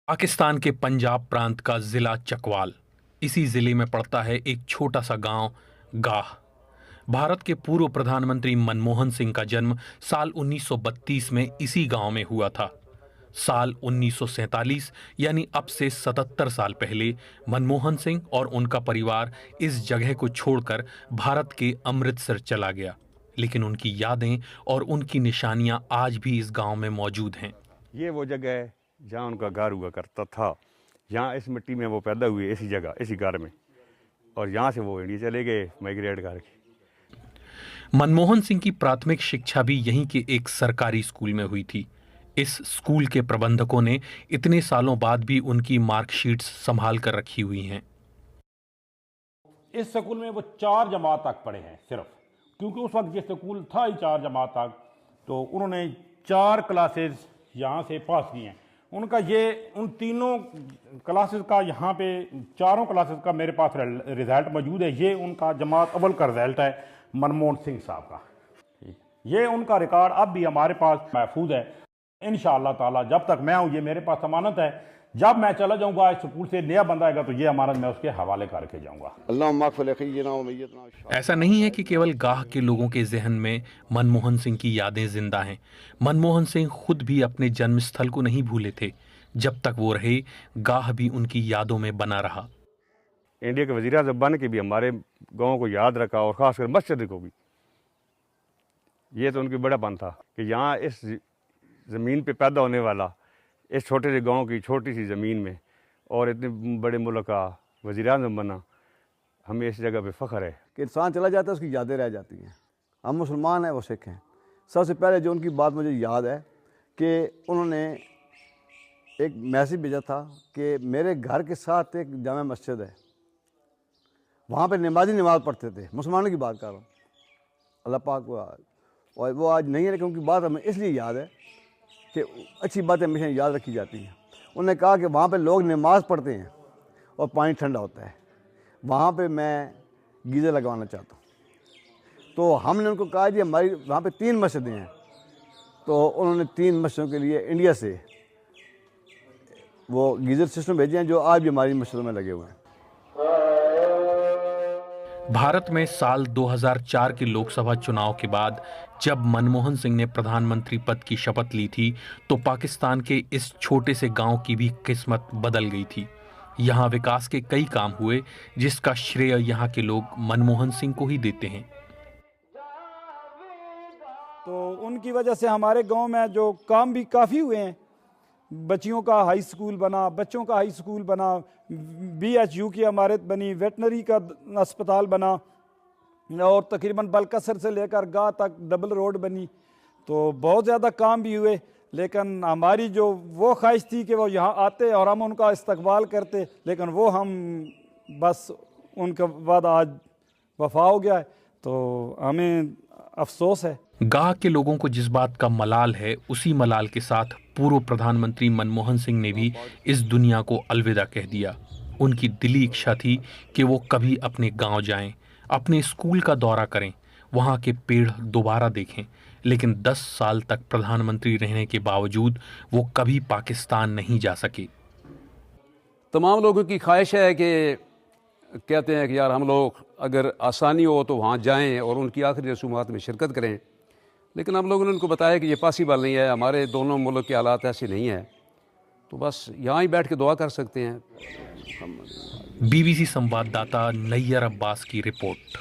पाकिस्तान के पंजाब प्रांत का जिला चकवाल। इसी जिले में पड़ता है एक छोटा सा गांव गाह। भारत के पूर्व प्रधानमंत्री मनमोहन सिंह का जन्म साल 1932 में इसी गांव में हुआ था। साल 1947 यानी अब से 77 साल पहले मनमोहन सिंह और उनका परिवार इस जगह को छोड़कर भारत के अमृतसर चला गया, लेकिन उनकी यादें और उनकी निशानियां आज भी इस गांव में मौजूद हैं। ये वो जगह है जहाँ उनका घर हुआ करता था। यहाँ इस मिट्टी में वो पैदा हुए, इसी जगह, इसी घर में, और यहाँ से वो इंडिया चले गए माइग्रेट करके। मनमोहन सिंह की प्राथमिक शिक्षा भी यहीं के एक सरकारी स्कूल में हुई थी। इस स्कूल के प्रबंधकों ने इतने सालों बाद भी उनकी मार्कशीट्स संभाल कर रखी हुई हैं। इस स्कूल में वो 4 जमात तक पढ़े हैं सिर्फ, क्योंकि उस वक्त ये स्कूल था ही 4 जमात तक, तो उन्होंने 4 क्लासेस यहाँ से पास की हैं। उनका ये उन तीनों क्लासेस का यहाँ पे चारों क्लासेस का मेरे पास रिजल्ट मौजूद है। ये उनका जमात अव्वल का रिजल्ट है मनमोहन सिंह साहब का। ये उनका रिकॉर्ड अब भी हमारे पास महफूज है। इंशाअल्लाह ताला जब तक मैं हूँ ये मेरे पास अमानत है। जब मैं चला जाऊंगा इस स्कूल से नया बंदा आएगा तो ये अमानत मैं उसके हवाले करके जाऊंगा। ऐसा नहीं है कि केवल गाह के लोगों के जहन में मनमोहन सिंह की यादें जिंदा हैं। मनमोहन सिंह खुद भी अपने जन्मस्थल को नहीं भूले थे। जब तक वो रहे, गाह भी उनकी यादों में बना रहा। इंडिया के वज़ीर आज़म बन के भी हमारे गाँव को याद रखा, और ख़ासकर मस्जिद को भी। ये तो उनकी बड़ापन था कि यहाँ इस ज़मीन पे पैदा होने वाला, इस छोटे से गांव की छोटी सी ज़मीन में, और इतने बड़े मुल्क का वज़ीर आज़म बना, हमें इस जगह पे फ़ख्र है कि इंसान चला जाता है उसकी यादें रह जाती हैं। हम मुसलमान हैं, वो सिख हैं। सबसे पहले जो उनकी बात मुझे याद है कि उन्होंने एक मैसेज भेजा था कि मेरे घर के साथ एक जामा मस्जिद है, वहाँ पे नमाजी नमाज़ पढ़ते थे। मुसलमानों की बात कर रहा हूँ, अल्लाह पाक को, और वो आज नहीं है, लेकिन उनकी बात हमें इसलिए याद है कि अच्छी बातें हमेशा याद रखी जाती हैं। उन्होंने कहा कि वहाँ पे लोग नमाज़ पढ़ते हैं और पानी ठंडा होता है, वहाँ पे मैं गीज़र लगवाना चाहता हूँ। तो हमने उनको कहा जी हमारी वहाँ पे 3 मस्जिदें हैं। तो उन्होंने 3 मस्जिदों के लिए इंडिया से वो गीज़र सिस्टम भेजे हैं, जो आज भी हमारी मस्जिदों में लगे हुए हैं। भारत में साल 2004 के लोकसभा चुनाव के बाद जब मनमोहन सिंह ने प्रधानमंत्री पद की शपथ ली थी, तो पाकिस्तान के इस छोटे से गांव की भी किस्मत बदल गई थी। यहां विकास के कई काम हुए, जिसका श्रेय यहां के लोग मनमोहन सिंह को ही देते हैं। तो उनकी वजह से हमारे गांव में जो काम भी काफ़ी हुए हैं। बच्चियों का हाई स्कूल बना, बच्चों का हाई स्कूल बना, BHU की इमारत बनी, वेटनरी का अस्पताल बना, और तकरीबन बलकसर से लेकर गाह तक डबल रोड बनी। तो बहुत ज़्यादा काम भी हुए, लेकिन हमारी जो वो ख्वाहिश थी कि वो यहाँ आते और हम उनका इस्तकबाल करते, लेकिन वो हम बस उनके बाद आज वफा हो गया है, तो हमें अफसोस है। गाह के लोगों को जिस बात का मलाल है, उसी मलाल के साथ पूर्व प्रधानमंत्री मनमोहन सिंह ने भी इस दुनिया को अलविदा कह दिया। उनकी दिली इच्छा थी कि वो कभी अपने गांव जाएं, अपने स्कूल का दौरा करें, वहां के पेड़ दोबारा देखें, लेकिन 10 साल तक प्रधानमंत्री रहने के बावजूद वो कभी पाकिस्तान नहीं जा सके। तमाम लोगों की ख्वाहिश है कि कहते हैं कि यार हम लोग अगर आसानी हो तो वहाँ जाएं और उनकी आखिरी रसूमात में शिरकत करें, लेकिन हम लोगों ने उनको बताया कि ये पॉसिबल नहीं है, हमारे दोनों मुल्क के हालात ऐसे नहीं हैं, तो बस यहाँ ही बैठ के दुआ कर सकते हैं। BBC संवाददाता नैयर अब्बास की रिपोर्ट।